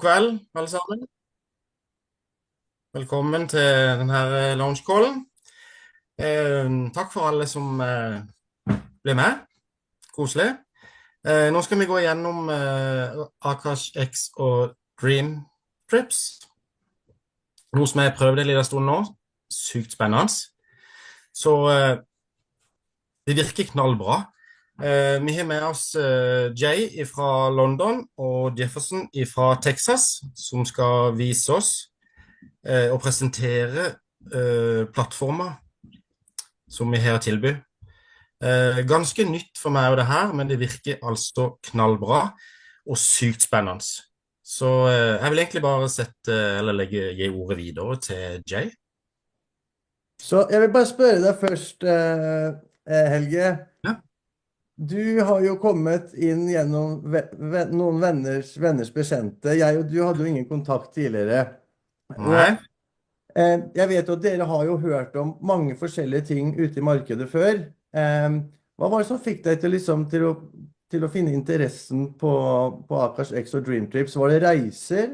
God kveld, alle sammen. Velkommen til denne launchcallen. Takk for alle som ble med. Koselig. Nå skal vi gå gjennom Akashx og DreamTrips. Noe som jeg har prøvd en liten stund nå. Sykt spennende. Så det virker knallbra. Vi har med oss Jay fra London og Jefferson fra Texas, som skal vise oss og presentere plattformer som vi har å tilby. Ganske nytt for meg det her, men det virker altså knallbra og sykt spennende. Så jeg vil egentlig bare gi ordet videre til Jay. Så jeg vil bare spørre deg først, Helge. Ja. Du har jo kommet inn gjennom noen venners bekjente. Jeg og du hadde jo ingen kontakt tidligere. Og Nei. jeg vet jo at dere har jo hørt om mange forskjellige ting ute i markedet før. Hva var det som fikk deg til å finne interessen på Akashx og DreamTrips? Var det reiser,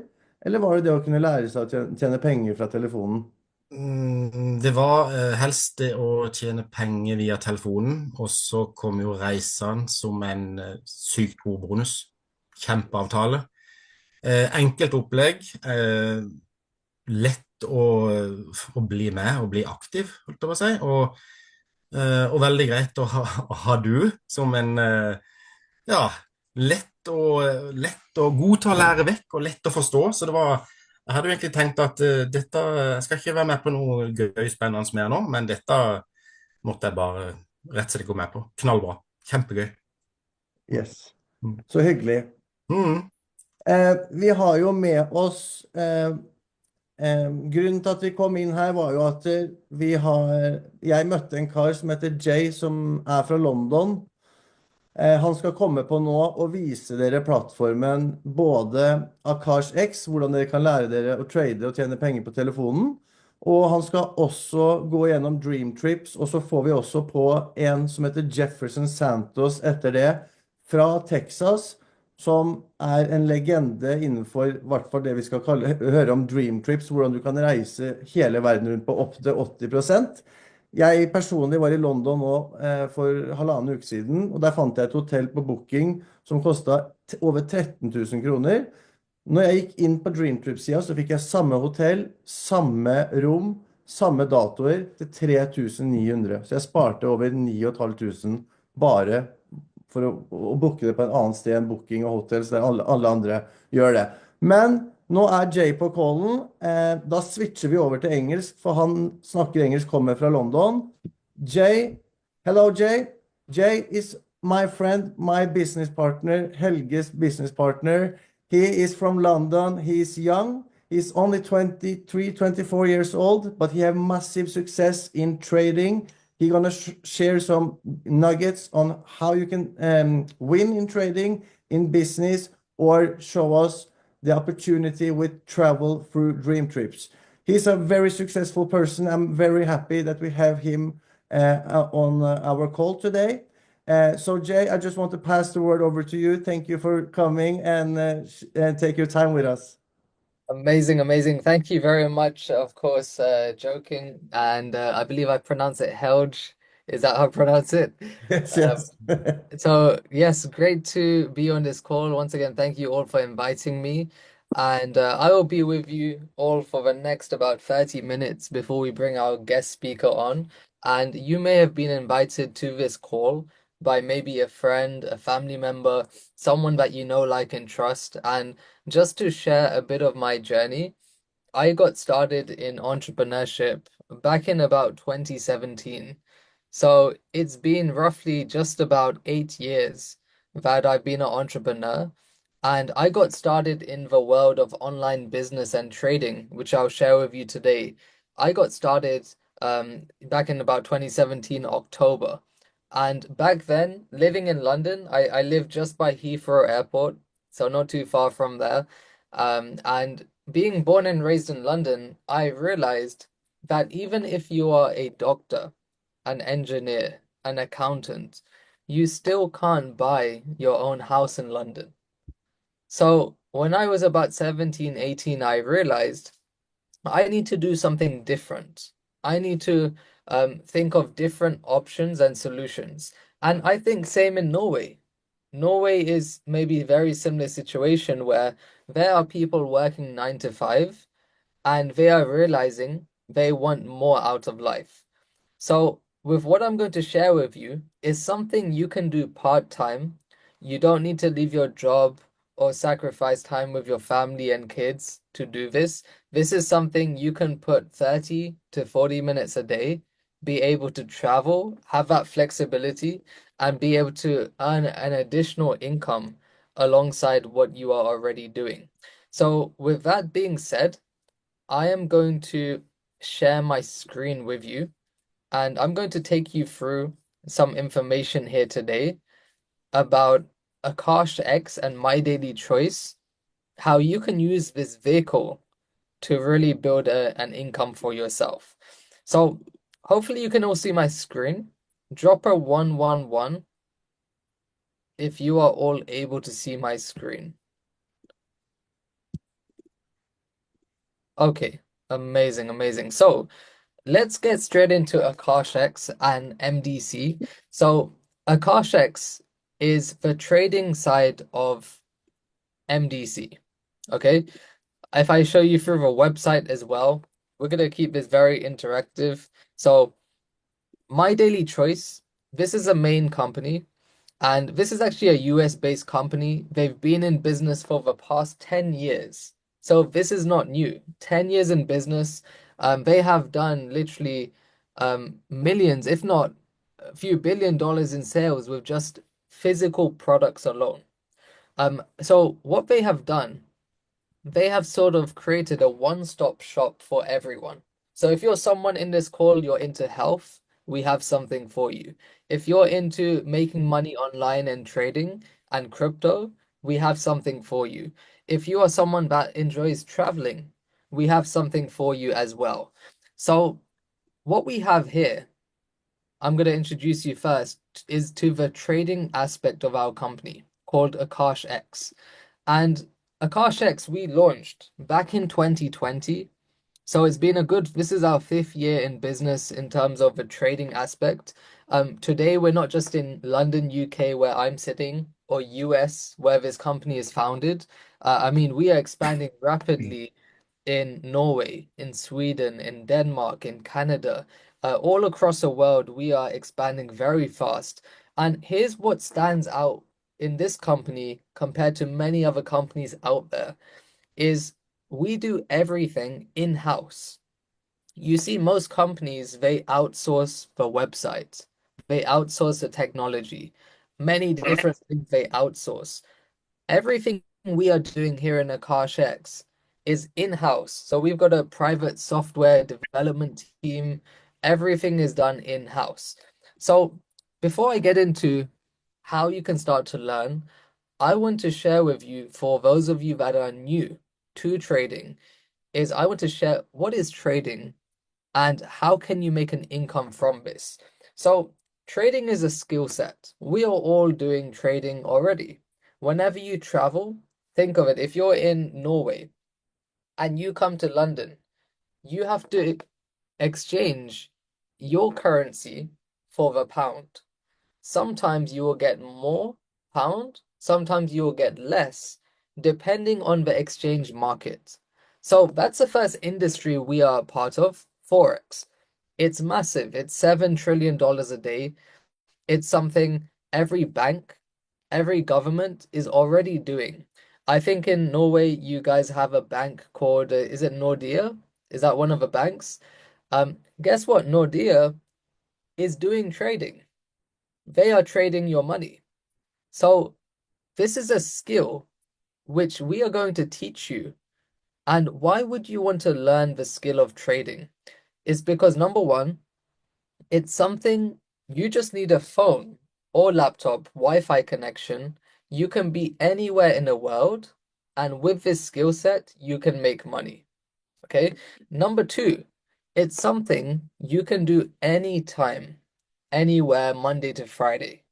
eller var det det å kunne lære seg å tjene penger fra telefonen? Det var helst det å tjene penger via telefonen, og så kom jo reisene som en sykt god bonus. Kjempeavtale. Enkelt opplegg. Lett å bli med og bli aktiv, holdt jeg på å si. Og veldig greit å ha du som en ja, lett og god til å lære vekk og lett å forstå. Så jeg hadde jo egentlig tenkt at dette jeg skal ikke være med på noe gøy spennende mer nå, men dette måtte jeg bare rett og slett gå med på. Knallbra. Kjempegøy. Yes. Mm. Så hyggelig. Mm. Vi har jo med oss grunnen til at vi kom inn her var jo at jeg møtte en kar som heter Jay, som er fra London. Han skal komme på nå og vise dere plattformen både Akashx, hvordan dere kan lære dere å trade og tjene penger på telefonen. Og han skal også gå gjennom DreamTrips, og så får vi også på en som heter Jefferson Santos etter det, fra Texas, som er en legende innenfor i hvert fall det vi skal høre om DreamTrips, hvordan du kan reise hele verden rundt på opp til 80%. Jeg personlig var i London nå for halvannen uke siden, og der fant jeg et hotell på booking som kostet over 13 000 kroner. Når jeg gikk inn på DreamTrips-siden, så fikk jeg samme hotell, samme rom, samme datoer til 3900. Så jeg sparte over 9500 bare for å booke det på en annen sted enn booking og hotels der alle andre gjør det. Men nå er Jay på callen. Da switcher vi over til engelsk, for han snakker engelsk, kommer fra London. Jay, hello Jay. Jay is my friend, my business partner, Helge's business partner. He is from London. He is young. He's only 23, 24 years old, but he have massive success in trading. He's gonna share some nuggets on how you can win in trading, in business, or show us the opportunity with travel through DreamTrips. He's a very successful person. I'm very happy that we have him on our call today. So Jay, I just want to pass the word over to you. Thank you for coming and take your time with us. Amazing, amazing. Thank you very much. Of course, joking. And I believe I pronounce it Helge. Is that how I pronounce it? Yes, Um, yes. so, yes, great to be on this call. Once again, thank you all for inviting me. And I will be with you all for the next about 30 minutes before we bring our guest speaker on. And you may have been invited to this call by maybe a friend, a family member, someone that you know, like, and trust. And just to share a bit of my journey, I got started in entrepreneurship back in about 2017. So it's been roughly just about 8 years that I've been an entrepreneur. And I got started in the world of online business and trading, which I'll share with you today. I got started back in about 2017, October. And back then, living in London, I lived just by Heathrow Airport, so not too far from there. And being born and raised in London, I realized that even if you are a doctor, an engineer, an accountant, you still can't buy your own house in London. So when I was about 17, 18, I realized I need to do something different. I need to think of different options and solutions. And I think same in Norway. Norway is maybe a very similar situation where there are people working 9 to 5 and they are realizing they want more out of life. So, with what I'm going to share with you is something you can do part-time. You don't need to leave your job or sacrifice time with your family and kids to do this. This is something you can put 30 to 40 minutes a day, be able to travel, have that flexibility, and be able to earn an additional income alongside what you are already doing. So, with that being said, I am going to share my screen with you and I'm going to take you through some information here today about Akashx X and MyDailyChoice, how you can use this vehicle to really build an income for yourself. So hopefully you can all see my screen. Drop a 111 if you are all able to see my screen. Okay, amazing, amazing. So let's get straight into Akashx and MDC. So Akashx is the trading side of MDC. Okay. If I show you through the website as well, we're going to keep this very interactive. So MyDailyChoice, this is a main company. And this is actually a US based company. They've been in business for the past 10 years. So this is not new. 10 years in business. They have done literally millions, if not a few $1 billion in sales with just physical products alone. So what they have done, they have sort of created a one-stop shop for everyone. So if you're someone in this call, you're into health, we have something for you. If you're into making money online and trading and crypto, we have something for you. If you are someone that enjoys traveling, we have something for you as well. So what we have here, I'm going to introduce you first, is to the trading aspect of our company called Akashx X. And Akashx we launched back in 2020. So it's been this is our 5th year in business in terms of the trading aspect. Today we're not just in London, UK, where I'm sitting, or US, where this company is founded. I mean, we are expanding rapidly in Norway, in Sweden, in Denmark, in Canada, all across the world, we are expanding very fast. And here's what stands out in this company compared to many other companies out there is we do everything in-house. You see, most companies, they outsource the website, they outsource the technology, many different things they outsource. Everything we are doing here in Akashx is in-house. So we've got a private software development team. Everything is done in-house. So before I get into how you can start to learn, I want to share with you, for those of you that are new to trading, is I want to share what is trading and how can you make an income from this. So trading is a skill set. We are all doing trading already. Whenever you travel, think of it. If you're in Norway and you come to London, you have to exchange your currency for the pound. Sometimes you will get more pound, sometimes you will get less, depending on the exchange market. So that's the first industry we are part of, Forex. It's massive. It's $7 trillion a day. It's something every bank, every government is already doing. I think in Norway, you guys have a bank called, is it Nordea? Is that one of the banks? Guess what? Nordea is doing trading. They are trading your money. So this is a skill which we are going to teach you. And why would you want to learn the skill of trading? It's because number one, it's something you just need a phone or laptop, Wi-Fi connection. You can be anywhere in the world, and with this skill set, you can make money. Okay. Number two, it's something you can do anytime, anywhere, Monday to Friday.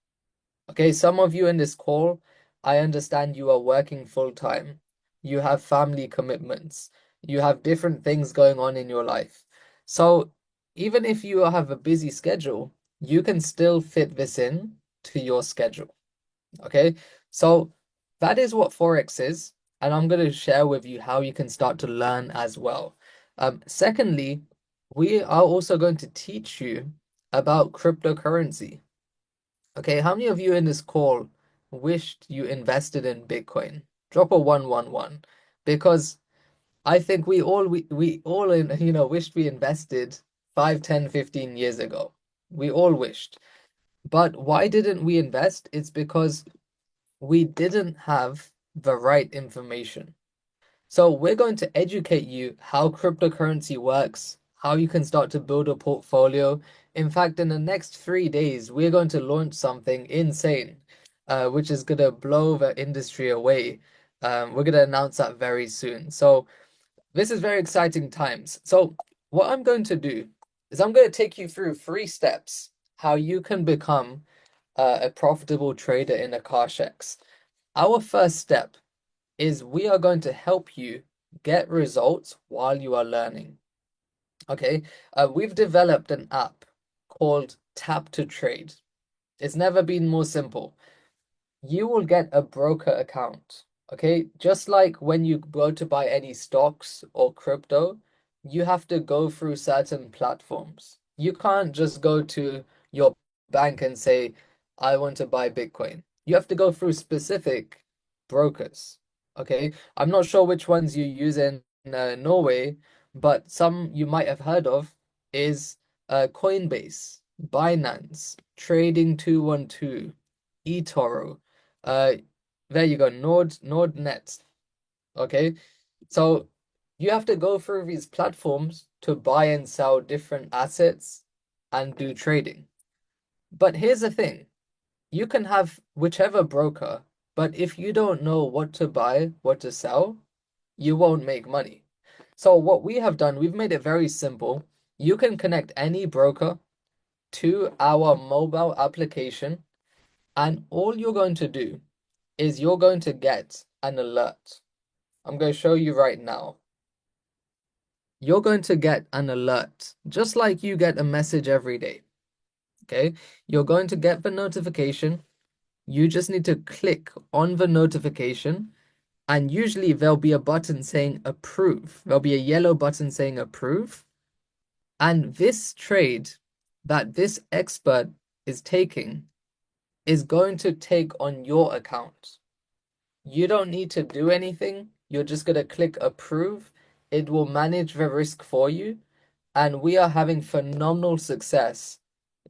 Okay, some of you in this call, I understand you are working full time. you have family commitments, you have different things going on in your life. So even if you have a busy schedule, you can still fit this in to your schedule. Okay, so that is what Forex is, and I'm going to share with you how you can start to learn as well. Secondly, we are also going to teach you about cryptocurrency. Okay, how many of you in this call wished you invested in Bitcoin? Drop a 111 because I think we all wished we invested 5, 10, 15 years ago. We all wished. But why didn't we invest? It's because we didn't have the right information. So we're going to educate you how cryptocurrency works, how you can start to build a portfolio. In fact, in the next 3 days, we're going to launch something insane, which is going to blow the industry away. We're going to announce that very soon. So this is very exciting times. So what I'm going to do is I'm going to take you through 3 steps how you can become a profitable trader in Akashx. Our first step is we are going to help you get results while you are learning. Okay, we've developed an app called Tap to Trade. It's never been more simple. You will get a broker account. Okay, just like when you go to buy any stocks or crypto, you have to go through certain platforms. You can't just go to your bank and say, I want to buy Bitcoin. You have to go through specific brokers. Okay, I'm not sure which ones you use in Norway, but some you might have heard of is Coinbase, Binance, Trading 212, eToro. Uh, there you go, Nordnet. Okay, so you have to go through these platforms to buy and sell different assets and do trading. But here's the thing, you can have whichever broker, but if you don't know what to buy, what to sell, you won't make money. So what we have done, we've made it very simple. You can connect any broker to our mobile application, and all you're going to do is you're going to get an alert. I'm going to show you right now. You're going to get an alert, just like you get a message every day. Okay, you're going to get the notification. You just need to click on the notification, and usually there'll be a button saying approve. There'll be a yellow button saying approve. And this trade that this expert is taking is going to take on your account. You don't need to do anything. You're just going to click approve. It will manage the risk for you. And we are having phenomenal success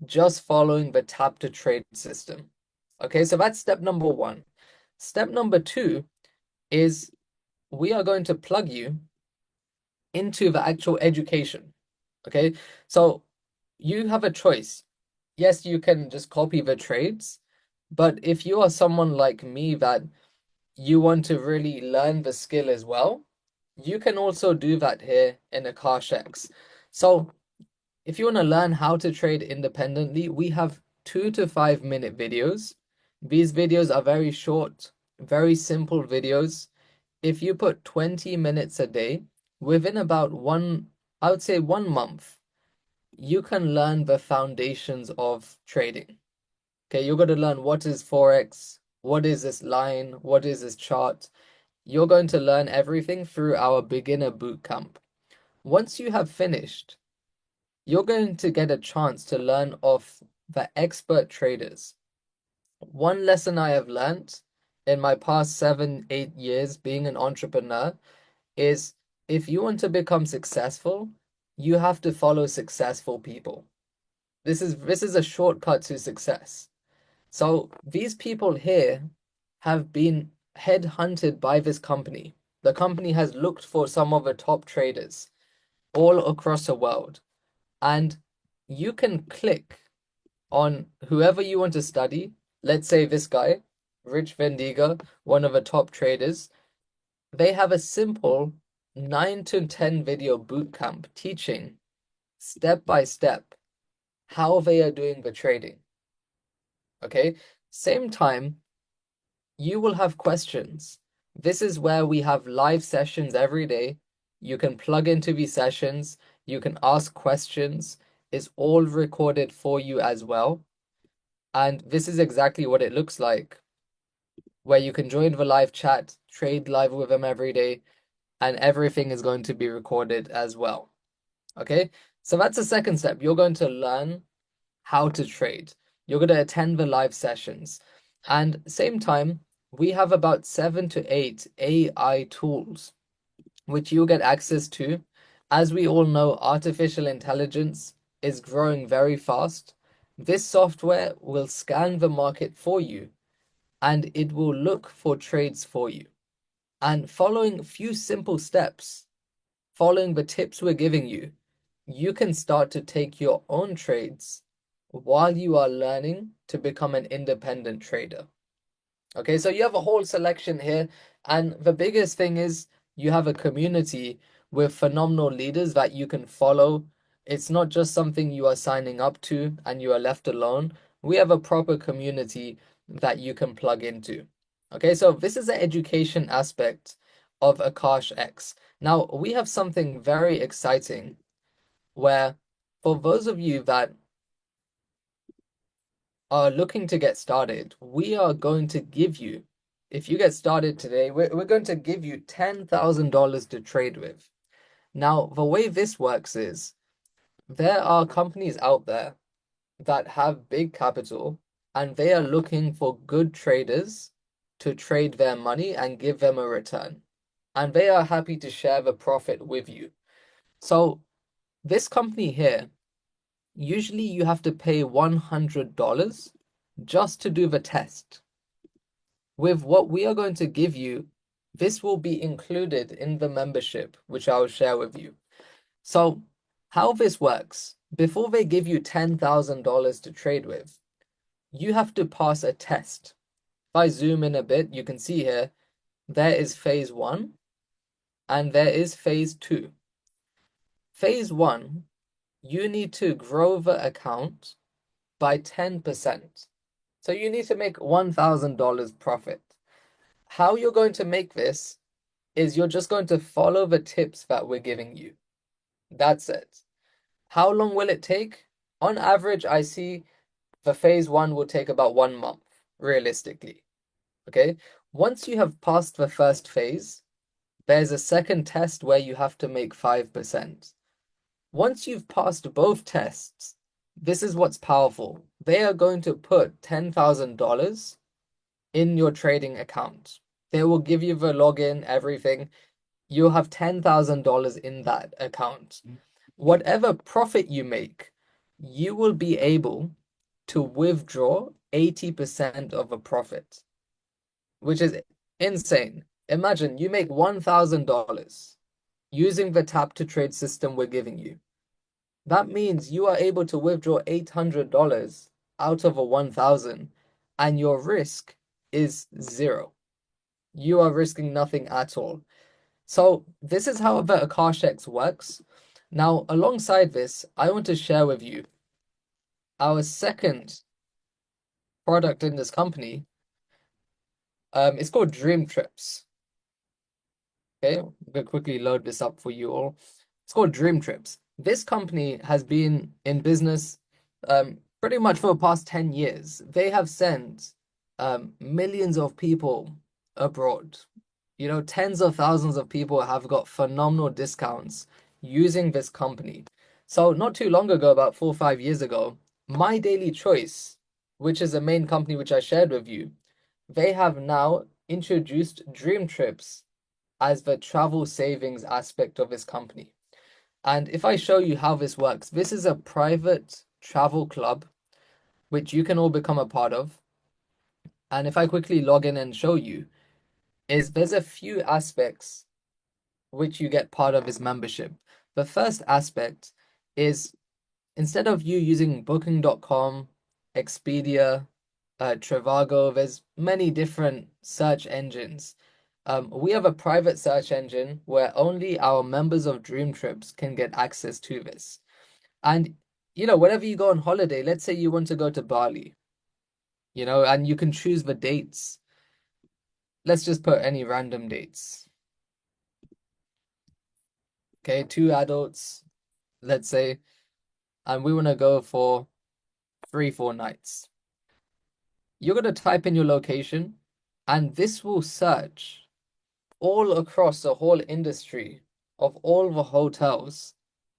just following the tap to trade system. Okay, so that's step number 1. Step number 2 is we are going to plug you into the actual education. Okay, so you have a choice. Yes, you can just copy the trades, but if you are someone like me that you want to really learn the skill as well, you can also do that here in Akashx. So if you want to learn how to trade independently, we have 2 to 5 minute videos. These videos are very short, very simple videos. If you put 20 minutes a day, within about I would say 1 month, you can learn the foundations of trading. Okay, you're going to learn what is Forex, what is this line, what is this chart. You're going to learn everything through our beginner bootcamp. Once you have finished, you're going to get a chance to learn off the expert traders. One lesson I have learned in my past 7, 8 years being an entrepreneur is if you want to become successful, you have to follow successful people. This is a shortcut to success. So these people here have been headhunted by this company. The company has looked for some of the top traders all across the world. And you can click on whoever you want to study. Let's say this guy, Rich Vendiga, one of the top traders. They have a simple 9 to 10 video bootcamp teaching step by step how they are doing the trading. Okay, same time, you will have questions. This is where we have live sessions every day. You can plug into these sessions, you can ask questions. It's all recorded for you as well. And this is exactly what it looks like, where you can join the live chat, trade live with them every day, and everything is going to be recorded as well. Okay, so that's the second step. You're going to learn how to trade. You're going to attend the live sessions. And same time, we have about 7 to 8 AI tools which you'll get access to. As we all know, artificial intelligence is growing very fast. This software will scan the market for you and it will look for trades for you. And following a few simple steps, following the tips we're giving you, you can start to take your own trades while you are learning to become an independent trader. Okay, so you have a whole selection here, and the biggest thing is you have a community with phenomenal leaders that you can follow. It's not just something you are signing up to and you are left alone. We have a proper community that you can plug into. Okay, so this is the education aspect of Akashx X. Now, we have something very exciting where for those of you that are looking to get started, we are going to give you, if you get started today, we're going to give you $10,000 to trade with. Now, the way this works is there are companies out there that have big capital and they are looking for good traders to trade their money and give them a return. And they are happy to share the profit with you. So, this company here, usually you have to pay $100 just to do the test. With what we are going to give you, this will be included in the membership, which I will share with you. So, how this works, before they give you $10,000 to trade with, you have to pass a test. If I zoom in a bit, you can see here, there is phase 1 and there is phase 2. Phase 1, you need to grow the account by 10%. So you need to make $1,000 profit. How you're going to make this is you're just going to follow the tips that we're giving you. That's it. How long will it take? On average, I see the phase 1 will take about 1 month, realistically. Okay? Once you have passed the first phase, there's a second test where you have to make 5%. Once you've passed both tests, this is what's powerful. They are going to put $10,000 in your trading account. They will give you the login, everything. You'll have $10,000 in that account. Whatever profit you make, you will be able to withdraw 80% of a profit, which is insane. Imagine you make $1,000 using the tap to trade system we're giving you. That means you are able to withdraw $800 out of a 1,000 and your risk is 0. You are risking nothing at all. So this is how the Akashx X works. Now, alongside this, I want to share with you our second product in this company. It's called DreamTrips. Okay, I'm gonna quickly load this up for you all. It's called DreamTrips. This company has been in business pretty much for the past 10 years. They have sent millions of people abroad. You know, tens of thousands of people have got phenomenal discounts using this company. So not too long ago, about 4 or 5 years ago, MyDailyChoice, which is a main company which I shared with you, they have now introduced DreamTrips as the travel savings aspect of this company. And if I show you how this works, this is a private travel club which you can all become a part of. And if I quickly log in and show you, there's a few aspects which you get part of this membership. The first aspect is instead of you using booking.com, Expedia, Trivago, there's many different search engines. We have a private search engine where only our members of DreamTrips can get access to this. And, you know, whenever you go on holiday, let's say you want to go to Bali, you know, and you can choose the dates. let's just put any random dates. Okay, 2 adults, let's say, and we want to go for 3-4 nights. You're going to type in your location, and this will search all across the whole industry of all the hotels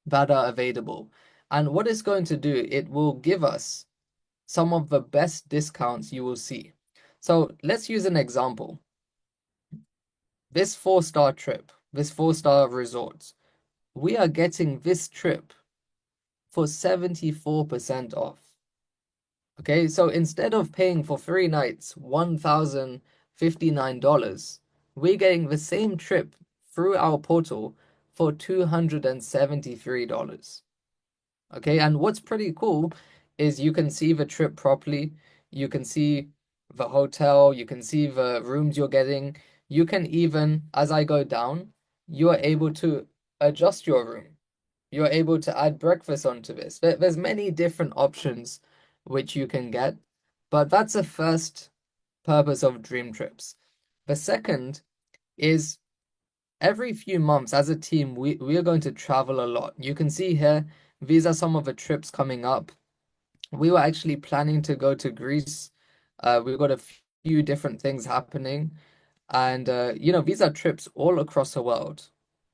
that are available. And what it's going to do, it will give us some of the best discounts you will see. So let's use an example. This 4-star trip, this 4-star resort, we are getting this trip for 74% off. Okay, so instead of paying for 3 nights $1,059, we're getting the same trip through our portal for $273. Okay, and what's pretty cool is you can see the trip properly. You can see the hotel, you can see the rooms you're getting. You can even, as I go down, you are able to adjust your room. You're able to add breakfast onto this. There's many different options which you can get, but that's the first purpose of Dream Trips. The second is every few months as a team, we are going to travel a lot. You can see here, these are some of the trips coming up. We were actually planning to go to Greece. We've got a few different things happening. And these are trips all across the world,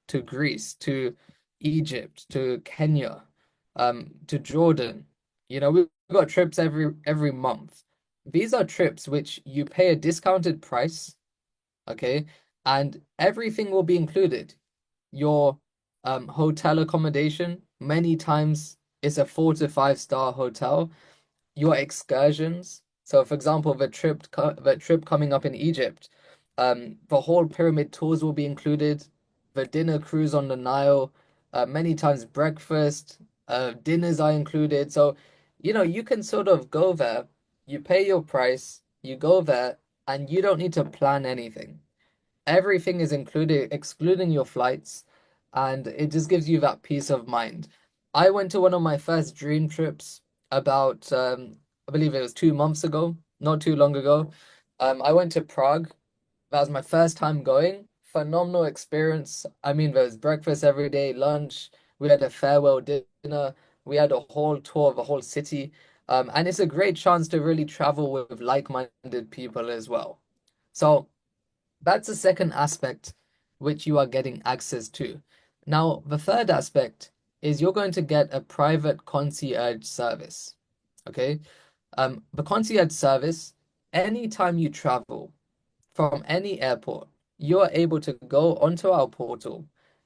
to Greece, to Egypt, to Kenya, to Jordan. We've got trips every month. These are trips which you pay a discounted price, okay, and everything will be included. Your hotel accommodation, many times it's a 4 to 5 star hotel. Your excursions. So, for example, the trip coming up in Egypt, the whole pyramid tours will be included. The dinner cruise on the Nile, many times breakfast, dinners are included. So, you can sort of go there, you pay your price, you go there, and you don't need to plan anything. Everything is included, excluding your flights, and it just gives you that peace of mind. I went to one of my first dream trips about, I believe it was 2 months ago, not too long ago. I went to Prague. That was my first time going. Phenomenal experience. I mean, there was breakfast every day, lunch. We had a farewell dinner. We had a whole tour of the whole city. And it's a great chance to really travel with like-minded people as well. So that's the second aspect which you are getting access to. Now, the third aspect is you're going to get a private concierge service. Okay? The concierge service, anytime you travel from any airport, you're able to go onto our portal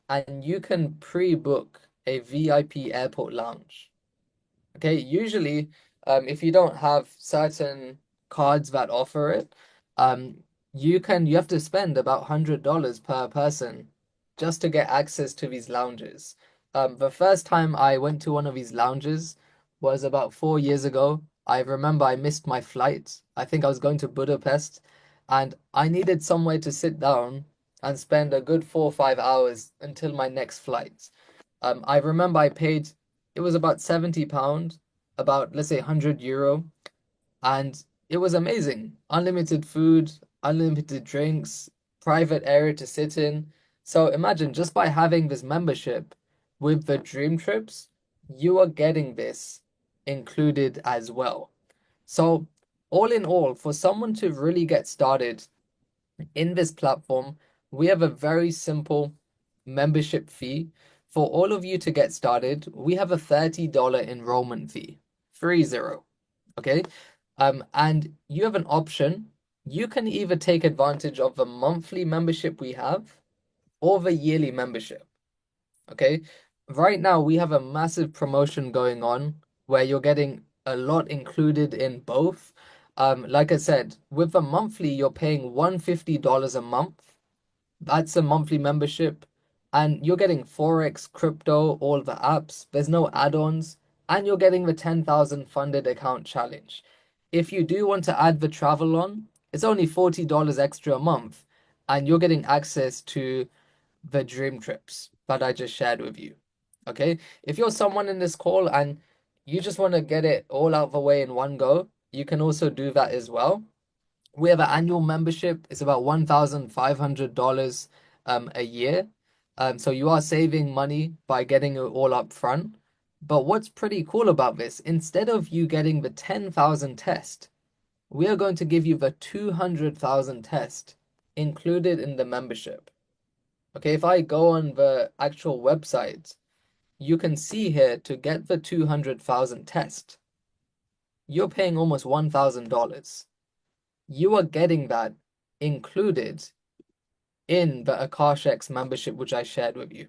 and you can pre-book a VIP airport lounge. Okay, usually, if you don't have certain cards that offer it, um, you have to spend about $100 per person just to get access to these lounges. The first time I went to one of these lounges was about 4 years ago. I remember I missed my flight. I think I was going to Budapest, and I needed somewhere to sit down and spend a good 4 or 5 hours until my next flight. I remember I paid, it was about £70, about let's say €100, and it was amazing. Unlimited food, unlimited drinks, private area to sit in. So imagine just by having this membership with the Dream Trips, you are getting this included as well. So all in all, for someone to really get started in this platform, we have a very simple membership fee. For all of you to get started, we have a $30 enrollment fee, 30. Okay. And you have an option. You can either take advantage of the monthly membership we have or the yearly membership. Okay. Right now, we have a massive promotion going on where you're getting a lot included in both. Like I said, with the monthly, you're paying $150 a month. That's a monthly membership, and you're getting Forex, crypto, all the apps. There's no add-ons, and you're getting the 10,000 funded account challenge. If you do want to add the travel on, it's only $40 extra a month, and you're getting access to the dream trips that I just shared with you. Okay? If you're someone in this call and you just want to get it all out of the way in one go, you can also do that as well. We have an annual membership. It's about $1,500 a year. So you are saving money by getting it all up front. But what's pretty cool about this, instead of you getting the 10,000 test, we are going to give you the 200,000 test included in the membership. Okay, if I go on the actual website, you can see here to get the 200,000 test, you're paying almost $1,000. You are getting that included in the Akashx membership, which I shared with you.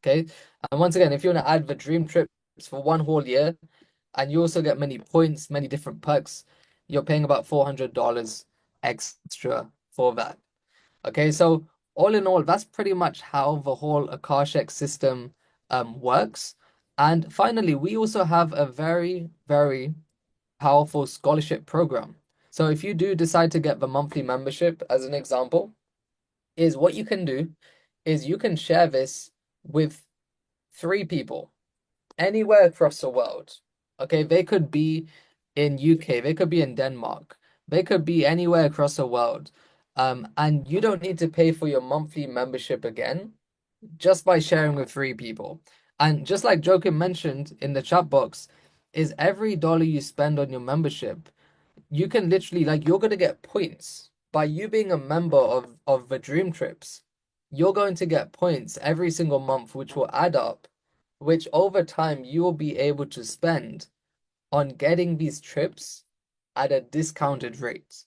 Okay. And once again, if you want to add the dream trips for one whole year, and you also get many points, many different perks, you're paying about $400 extra for that. Okay. So all in all, that's pretty much how the whole Akashx system works. And finally, we also have a very, very powerful scholarship program. So if you do decide to get the monthly membership, as an example, is what you can do is you can share this with three people anywhere across the world. Okay, they could be in UK, they could be in Denmark, they could be anywhere across the world. And you don't need to pay for your monthly membership again just by sharing with three people. And just like Joakim mentioned in the chat box, is every dollar you spend on your membership, you can literally like you're gonna get points by you being a member of the Dream Trips. You're going to get points every single month, which will add up, which over time you will be able to spend on getting these trips at a discounted rate,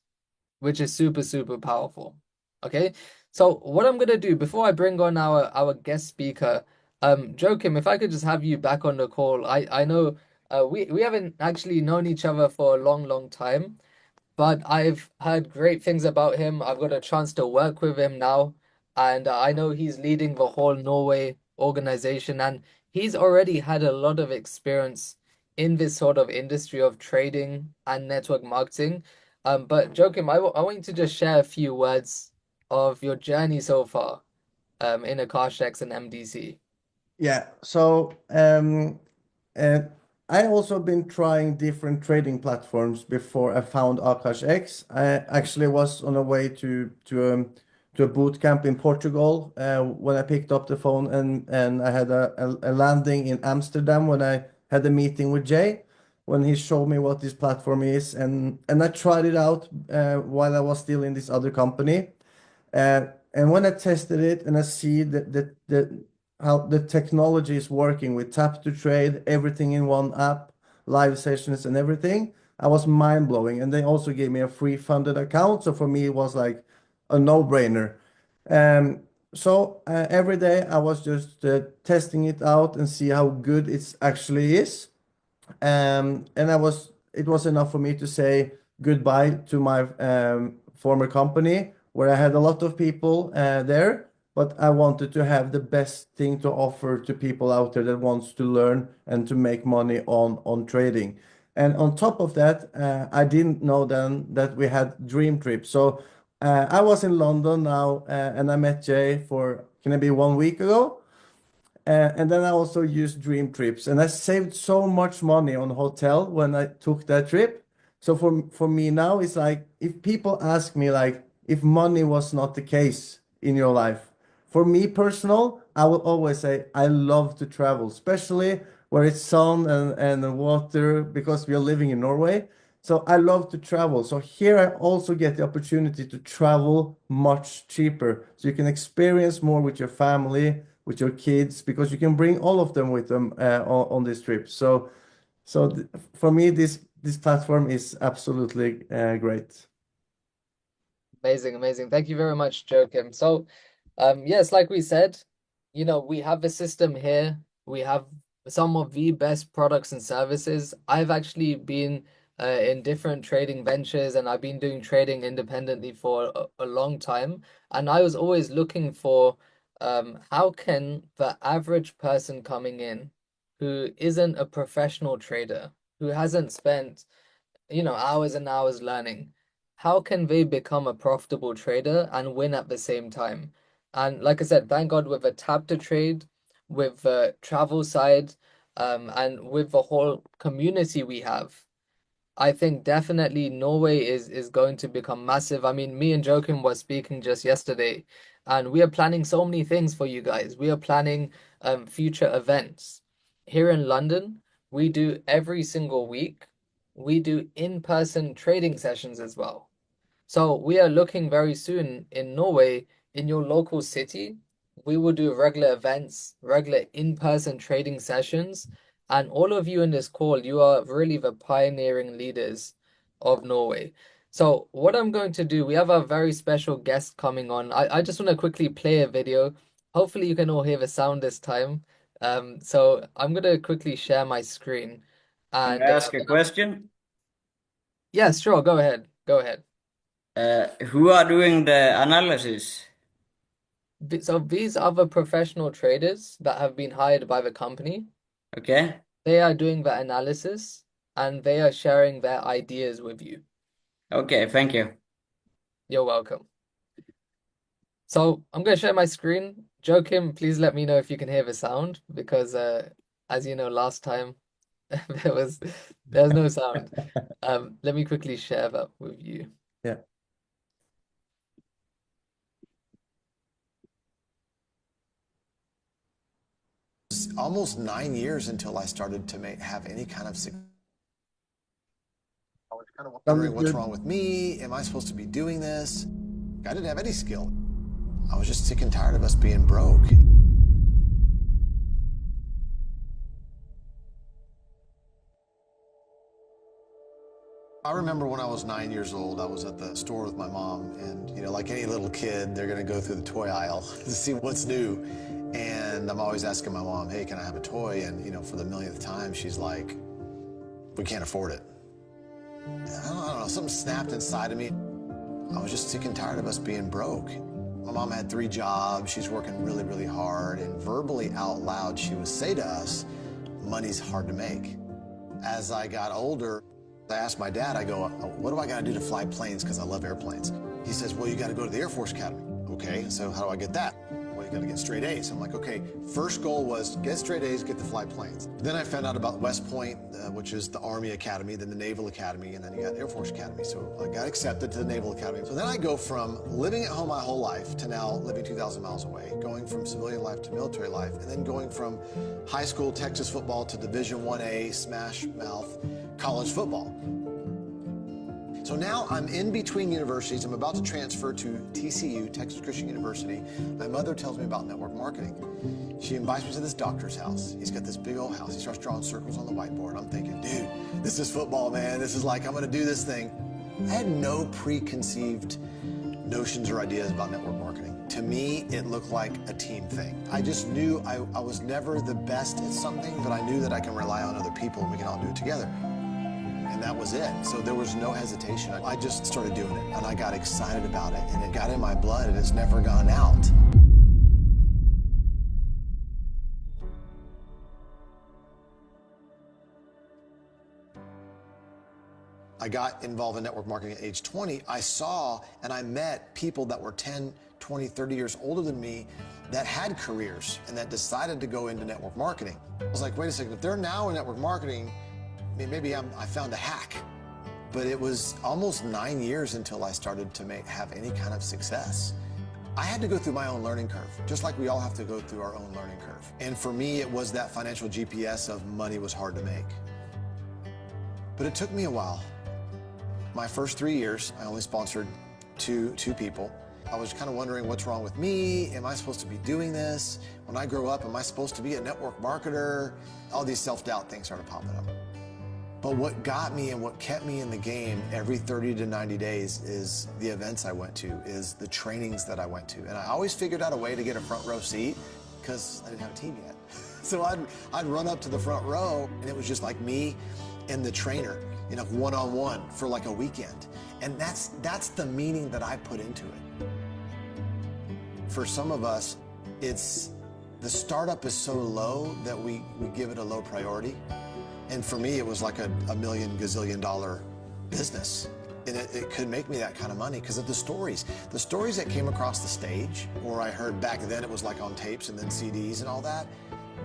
which is super, super powerful. Okay, so what I'm gonna do before I bring on our guest speaker, Joakim, if I could just have you back on the call. I know we haven't actually known each other for a long, long time, but I've heard great things about him. I've got a chance to work with him now, and I know he's leading the whole Norway organization, and he's already had a lot of experience in this sort of industry of trading and network marketing. But Joakim, I want you to just share a few words of your journey so far, in Akashx and MDC. Yeah, so uh, I also been trying different trading platforms before I found Akashx. I actually was on a way to a boot camp in Portugal when I picked up the phone, and I had a landing in Amsterdam when I had a meeting with Jay when he showed me what this platform is, and I tried it out while I was still in this other company. And when I tested it and I see that how the technology is working with tap to trade, everything in one app, live sessions and everything, I was mind blowing. And they also gave me a free funded account. So for me, it was like a no-brainer. So every day I was just testing it out and see how good it actually is. And it was enough for me to say goodbye to my former company where I had a lot of people there, but I wanted to have the best thing to offer to people out there that wants to learn and to make money on trading. And on top of that, I didn't know then that we had Dream Trip. So I was in London now, and I met Jay for, can it be 1 week ago? And then I also used Dream Trips, and I saved so much money on hotel when I took that trip. So for me now, it's like if people ask me like if money was not the case in your life, for me personal, I will always say I love to travel, especially where it's sun and water because we are living in Norway. So I love to travel. So here I also get the opportunity to travel much cheaper, so you can experience more with your family, with your kids, because you can bring all of them with them on this trip. So for me, this platform is absolutely great. Amazing, amazing. Thank you very much, Joakim. So, yes, like we said, we have a system here. We have some of the best products and services. I've actually been in different trading ventures, and I've been doing trading independently for a long time. And I was always looking for how can the average person coming in who isn't a professional trader, who hasn't spent hours and hours learning. How can they become a profitable trader and win at the same time? And like I said, thank God with a tap to trade, with the travel side, and with the whole community we have, I think definitely Norway is going to become massive. I mean, me and Joachim was speaking just yesterday, and we are planning so many things for you guys. We are planning future events. Here in London, we do every single week, we do in-person trading sessions as well. So we are looking very soon in Norway, in your local city, we will do regular events, regular in-person trading sessions, and all of you in this call, you are really the pioneering leaders of Norway. So what I'm going to do, we have a very special guest coming on. I just want to quickly play a video. Hopefully you can all hear the sound this time. So I'm going to quickly share my screen. Can And I ask a question? yes, sure, go ahead. Go ahead. Who are doing the analysis? So these other professional traders that have been hired by the company, Okay. they are doing the analysis and they are sharing their ideas with you. Okay, thank you. You're welcome. So I'm going to share my screen. Joachim, please let me know if you can hear the sound because as you know, last time there was no sound. Let me quickly share that with you. Yeah. Almost 9 years until I started to have any kind of success. I was kind of wondering what's wrong with me. Am I supposed to be doing this? I didn't have any skill. I was just sick and tired of us being broke. I remember when I was 9 years old, I was at the store with my mom, and you know, like any little kid, they're gonna go through the toy aisle to see what's new. And I'm always asking my mom, hey, can I have a toy? And you know, for the millionth time, she's like, we can't afford it. I don't know, something snapped inside of me. I was just sick and tired of us being broke. My mom had 3 jobs, she's working really, really hard, and verbally out loud, she would say to us, money's hard to make. As I got older, I asked my dad, I go, what do I gotta do to fly planes? Because I love airplanes. He says, well, you gotta go to the Air Force Academy. Okay, so how do I get that? Well, you gotta get straight A's. I'm like, okay, first goal was get straight A's, get to fly planes. Then I found out about West Point, which is the Army Academy, then the Naval Academy, and then you got Air Force Academy. So I got accepted to the Naval Academy. So then I go from living at home my whole life to now living 2,000 miles away, going from civilian life to military life, and then going from high school Texas football to Division 1A, smash mouth, college football. So now I'm in between universities. I'm about to transfer to TCU, Texas Christian University. My mother tells me about network marketing. She invites me to this doctor's house. He's got this big old house. He starts drawing circles on the whiteboard. I'm thinking, dude, this is football, man. This is like, I'm gonna do this thing. I had no preconceived notions or ideas about network marketing. To me, it looked like a team thing. I just knew I was never the best at something, but I knew that I can rely on other people and we can all do it together. And that was it. So there was no hesitation. I just started doing it, and I got excited about it, and it got in my blood, and it's never gone out. I got involved in network marketing at age 20. I saw and I met people that were 10, 20, 30 years older than me that had careers and that decided to go into network marketing. I was like, wait a second, if they're now in network marketing, maybe I found a hack. But it was almost 9 years until I started to have any kind of success. I had to go through my own learning curve, just like we all have to go through our own learning curve. And for me, it was that financial GPS of money was hard to make. But it took me a while. My first 3 years, I only sponsored two people. I was kind of wondering what's wrong with me. Am I supposed to be doing this? When I grow up, am I supposed to be a network marketer? All these self-doubt things started popping up. But what got me and what kept me in the game every 30 to 90 days is the events I went to, is the trainings that I went to. And I always figured out a way to get a front row seat because I didn't have a team yet. So I'd run up to the front row and it was just like me and the trainer, you know, one-on-one for like a weekend. And that's the meaning that I put into it. For some of us, the startup is so low that we give it a low priority. And for me, it was like a million gazillion dollar business. And it could make me that kind of money because of the stories. The stories that came across the stage, or I heard back then it was like on tapes and then CDs and all that,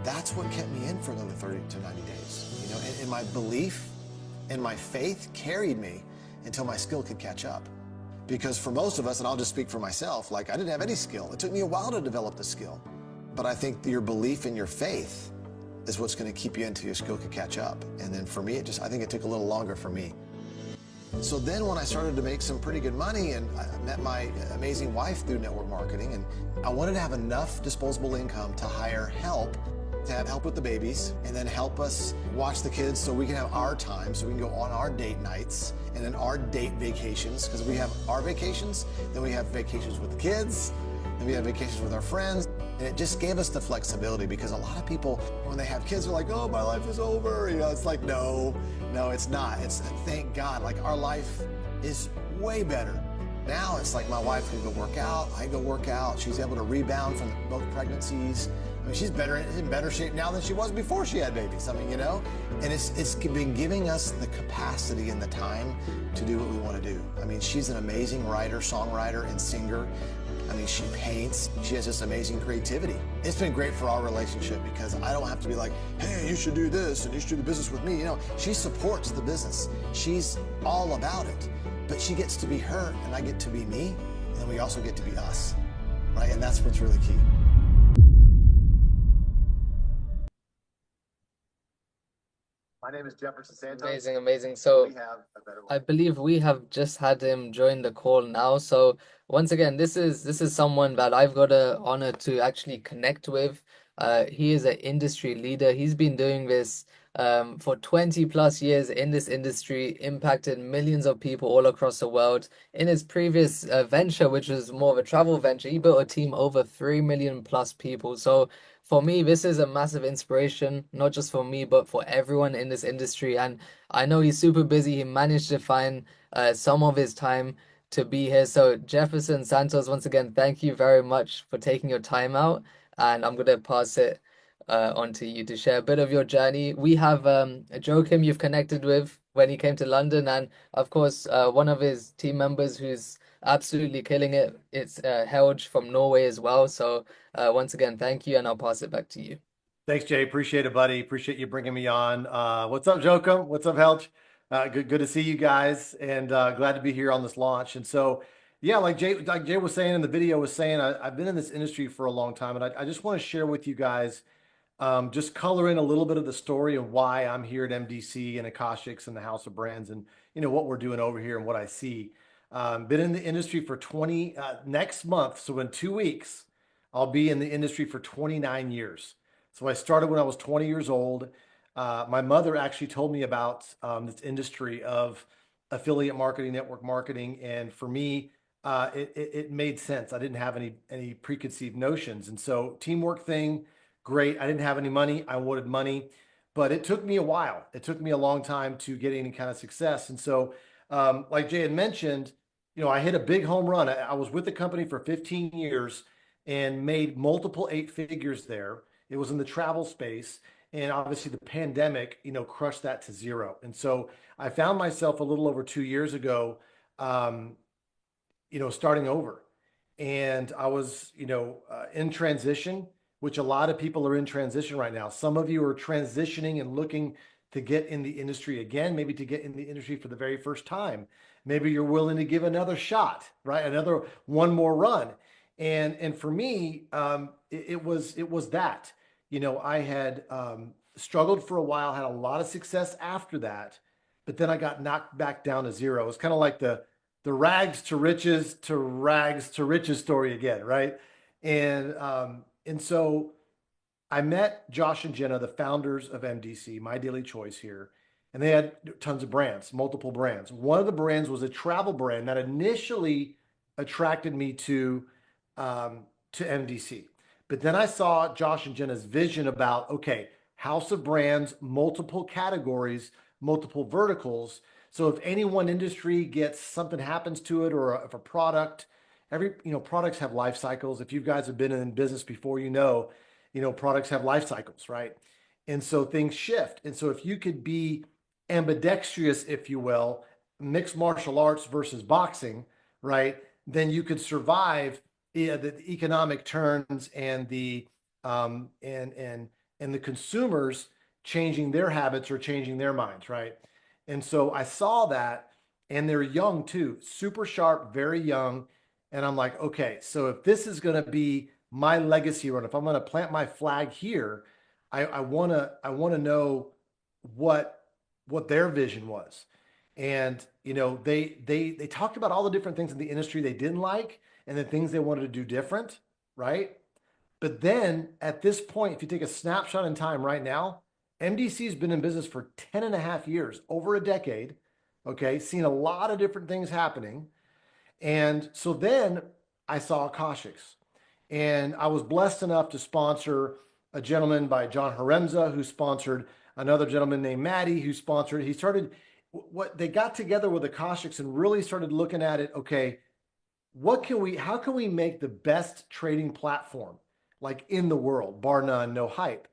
that's what kept me in for another 30 to 90 days. You know, and my belief And my faith carried me until my skill could catch up. Because for most of us, and I'll just speak for myself, like I didn't have any skill. It took me a while to develop the skill. But I think your belief in your faith is what's going to keep you until your skill could catch up. And then for me, I think it took a little longer for me. So then when I started to make some pretty good money and I met my amazing wife through network marketing, and I wanted to have enough disposable income to hire help, to have help with the babies, and then help us watch the kids so we can have our time, so we can go on our date nights and then our date vacations, because we have our vacations, then we have vacations with the kids, then we have vacations with our friends. And it just gave us the flexibility, because a lot of people, when they have kids, are like, oh, my life is over. You know, it's like, no, it's not. It's thank God, like our life is way better. Now it's like my wife can go work out, I go work out. She's able to rebound from both pregnancies. I mean, she's in better shape now than she was before she had babies. I mean, you know, and it's been giving us the capacity and the time to do what we want to do. I mean, she's an amazing writer, songwriter, and singer. I mean, she paints. She has this amazing creativity. It's been great for our relationship because I don't have to be like, hey, you should do this and you should do the business with me. You know, she supports the business. She's all about it. But she gets to be her and I get to be me. And then we also get to be us, right? And that's what's really key. My name is Jefferson Santos. Amazing, amazing. So I believe we have just had him join the call now. So once again, this is someone that I've got the honor to actually connect with. He is an industry leader. He's been doing this for 20 plus years in this industry, impacted millions of people all across the world. In his previous venture, which was more of a travel venture, he built a team over 3 million plus people. So for me, this is a massive inspiration, not just for me, but for everyone in this industry. And I know he's super busy. He managed to find some of his time to be here. So Jefferson Santos, once again, thank you very much for taking your time out. And I'm going to pass it on to you to share a bit of your journey. We have Joachim you've connected with when he came to London. And of course, one of his team members who's absolutely killing it. It's Helge from Norway as well. So once again, thank you, and I'll pass it back to you. Thanks, Jay. Appreciate it, buddy. Appreciate you bringing me on. What's up, Joachim? What's up, Helge? Good to see you guys, and glad to be here on this launch. And so, yeah, like Jay was saying in the video, was saying, I've been in this industry for a long time, and I just want to share with you guys, just color in a little bit of the story of why I'm here at MDC and Akashx and the House of Brands, and what we're doing over here and what I see. Been in the industry for next month, so in 2 weeks, I'll be in the industry for 29 years. So I started when I was 20 years old. My mother actually told me about this industry of affiliate marketing, network marketing, and for me, it made sense. I didn't have any preconceived notions, and so teamwork thing, great. I didn't have any money. I wanted money, but it took me a while. It took me a long time to get any kind of success, and so like Jay had mentioned, I hit a big home run. I was with the company for 15 years and made multiple 8 figures there. It was in the travel space, and obviously the pandemic, crushed that to zero. And so I found myself a little over 2 years ago, starting over, and I was, in transition, which a lot of people are in transition right now. Some of you are transitioning and looking to get in the industry again, maybe to get in the industry for the very first time. Maybe you're willing to give another shot, right? One more run. And for me, it was that, I had struggled for a while, had a lot of success after that, but then I got knocked back down to zero. It's kind of like the rags to riches story again, right? And so I met Josh and Jenna, the founders of MDC, MyDailyChoice here, and they had tons of brands, multiple brands. One of the brands was a travel brand that initially attracted me to MDC. But then I saw Josh and Jenna's vision about, okay, house of brands, multiple categories, multiple verticals. So if any one industry something happens to it, or if a product, products have life cycles. If you guys have been in business before, products have life cycles, right? And so things shift. And so if you could be ambidextrous, if you will, mixed martial arts versus boxing, right? Then you could survive the economic turns and the and the consumers changing their habits or changing their minds, right? And so I saw that, and they're young too, super sharp, very young. And I'm like, okay, so if this is going to be my legacy run, if I'm going to plant my flag here, I want to know what their vision was. And they talked about all the different things in the industry they didn't like and the things they wanted to do different, right? But then at this point, if you take a snapshot in time right now, MDC has been in business for 10 and a half years, over a decade, okay, seen a lot of different things happening. And so then I saw Akashx, and I was blessed enough to sponsor a gentleman by John Haremza, who sponsored another gentleman named Maddie, who sponsored. He started what they got together with Akashx and really started looking at it. Okay, how can we make the best trading platform like in the world, bar none, no hype?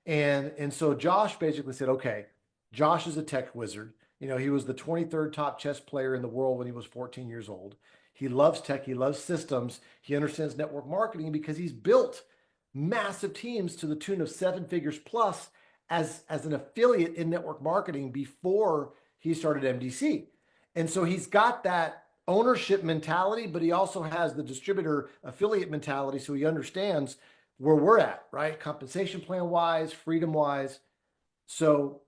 And so Josh basically said, okay, Josh is a tech wizard. He was the 23rd top chess player in the world when he was 14 years old. He loves tech. He loves systems. He understands network marketing because he's built massive teams to the tune of 7 figures plus as an affiliate in network marketing before he started MDC. And so he's got that ownership mentality, but he also has the distributor affiliate mentality. So he understands where we're at, right? Compensation plan wise, freedom wise. So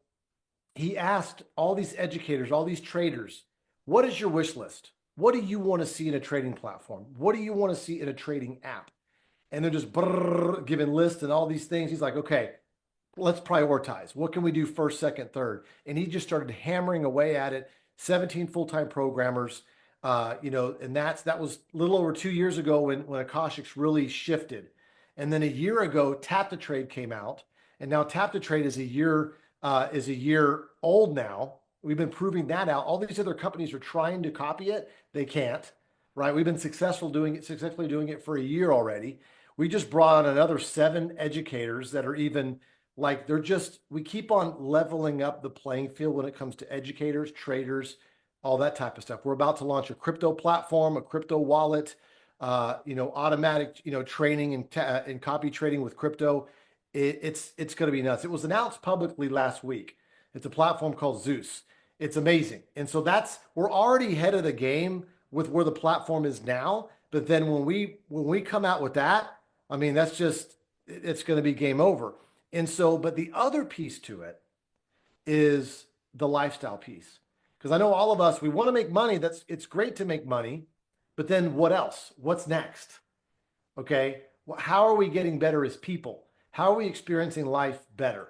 he asked all these educators, all these traders, what is your wish list? What do you want to see in a trading platform? What do you want to see in a trading app? And they're just giving lists and all these things. He's like, okay, let's prioritize. What can we do first, second, third? And he just started hammering away at it. 17 full-time programmers, and that was a little over 2 years ago when Akashx really shifted. And then a year ago, Tap to Trade came out, and now Tap to Trade is a year old now. We've been proving that out. All these other companies are trying to copy it. They can't, right? We've been successfully doing it for a year already. We just brought on another 7 educators that are even like, we keep on leveling up the playing field when it comes to educators, traders, all that type of stuff. We're about to launch a crypto platform, a crypto wallet, automatic, training and copy trading with crypto. It's going to be nuts. It was announced publicly last week. It's a platform called Zeus. It's amazing. And so we're already ahead of the game with where the platform is now. But then when we come out with that, I mean, it's going to be game over. And so, but the other piece to it is the lifestyle piece. Because I know all of us, we want to make money. It's great to make money, but then what else? What's next? Okay. How are we getting better as people? How are we experiencing life better?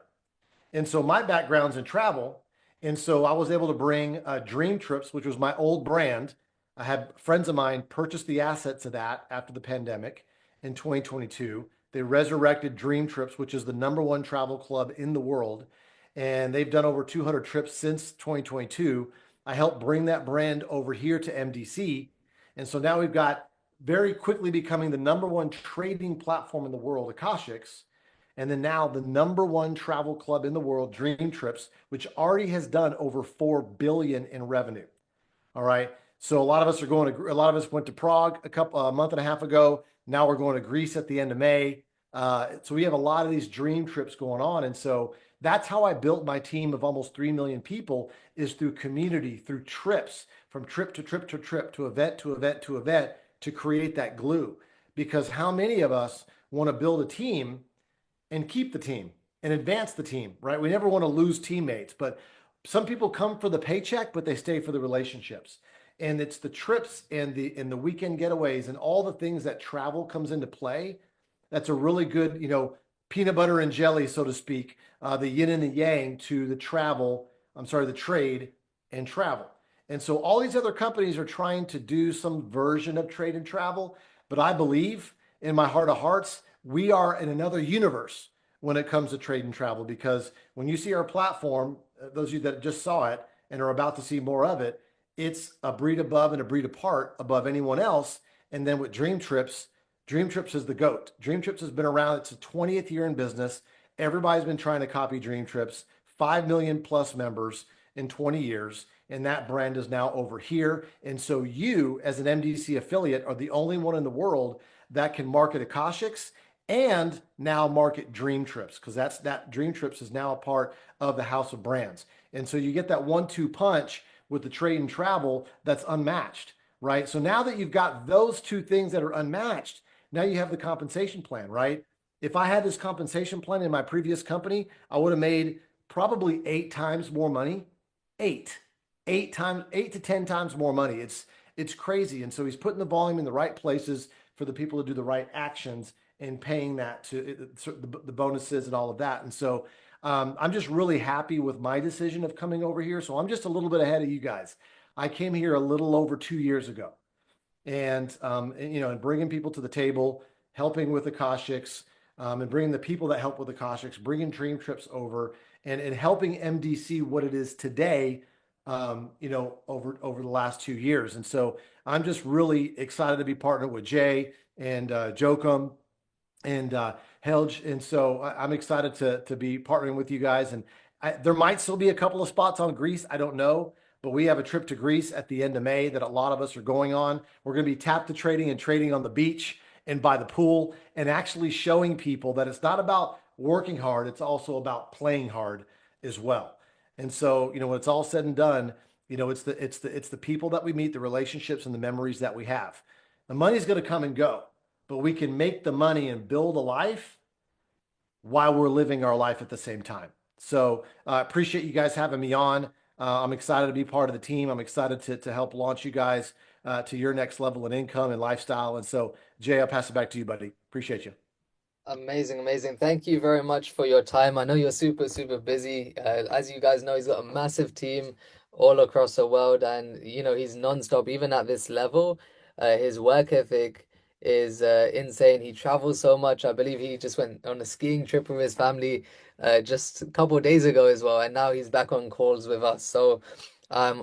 And so my background's in travel. And so I was able to bring DreamTrips, which was my old brand. I had friends of mine purchase the assets of that after the pandemic in 2022. They resurrected DreamTrips, which is the #1 travel club in the world. And they've done over 200 trips since 2022. I helped bring that brand over here to MDC. And so now we've got very quickly becoming the #1 trading platform in the world, Akashx. And then now the #1 travel club in the world, DreamTrips, which already has done over $4 billion in revenue. All right. So a lot of us went to Prague a month and a half ago. Now we're going to Greece at the end of May. So we have a lot of these dream trips going on. And so that's how I built my team of almost 3 million people, is through community, through trips, from trip to trip to trip, to event to event to event, to create that glue. Because how many of us want to build a team and keep the team and advance the team, right? We never want to lose teammates, but some people come for the paycheck, but they stay for the relationships. And it's the trips and the weekend getaways and all the things that travel comes into play. That's a really good, peanut butter and jelly, so to speak, the yin and the yang to the trade and travel. And so all these other companies are trying to do some version of trade and travel, but I believe in my heart of hearts, we are in another universe when it comes to trade and travel, because when you see our platform, those of you that just saw it and are about to see more of it, it's a breed above and a breed apart above anyone else. And then with DreamTrips is the GOAT. DreamTrips has been around. It's a 20th year in business. Everybody's been trying to copy DreamTrips, 5 million plus members in 20 years. And that brand is now over here. And so you, as an MDC affiliate, are the only one in the world that can market Akashx and now market DreamTrips, because that DreamTrips is now a part of the house of brands. And so you get that 1-2 punch with the trade and travel that's unmatched, right? So now that you've got those two things that are unmatched, now you have the compensation plan, right? If I had this compensation plan in my previous company, I would have made probably 8 times more money. 8 to 10 times more money. It's crazy. And so he's putting the volume in the right places for the people to do the right actions and paying that to the bonuses and all of that. And so I'm just really happy with my decision of coming over here. So I'm just a little bit ahead of you guys. I came here a little over 2 years ago, and and bringing people to the table, helping with Akashx, and bringing the people that help with Akashx, bringing DreamTrips over, and helping MDC what it is today, over the last 2 years. And so I'm just really excited to be partnered with Jay and Jokum and Helge. And so I'm excited to be partnering with you guys. And there might still be a couple of spots on Greece. I don't know. But we have a trip to Greece at the end of May that a lot of us are going on. We're going to be tap to trading and trading on the beach and by the pool, and actually showing people that it's not about working hard. It's also about playing hard as well. And so, when it's all said and done, it's the people that we meet, the relationships and the memories that we have. The money's going to come and go, but we can make the money and build a life while we're living our life at the same time. So I appreciate you guys having me on. I'm excited to be part of the team. I'm excited to help launch you guys to your next level in income and lifestyle. And so, Jay, I'll pass it back to you, buddy. Appreciate you. Amazing, amazing. Thank you very much for your time. I know you're super, super busy. As you guys know, he's got a massive team all across the world, and he's non-stop. Even at this level, his work ethic is insane. He travels so much. I believe he just went on a skiing trip with his family just a couple of days ago as well, and now he's back on calls with us. So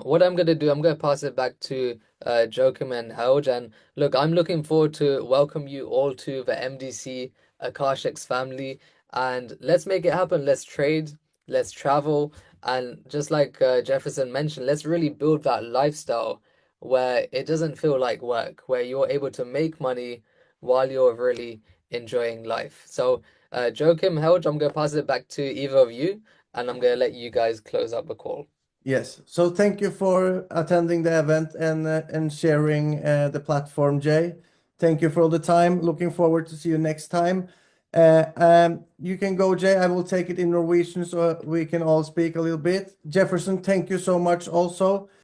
what I'm gonna do, I'm gonna pass it back to Joachim and Helge. And look, I'm looking forward to welcome you all to the MDC Akashx family, and let's make it happen. Let's trade, let's travel, and just like Jefferson mentioned, let's really build that lifestyle where it doesn't feel like work, where you're able to make money while you're really enjoying life. So Joachim, Helge, I'm gonna pass it back to either of you, and I'm gonna let you guys close up the call. Yes. So thank you for attending the event and sharing the platform, Jay. Thank you for all the time. Looking forward to see you next time. You can go, Jay. I will take it in Norwegian so we can all speak a little bit. Jefferson, thank you so much also.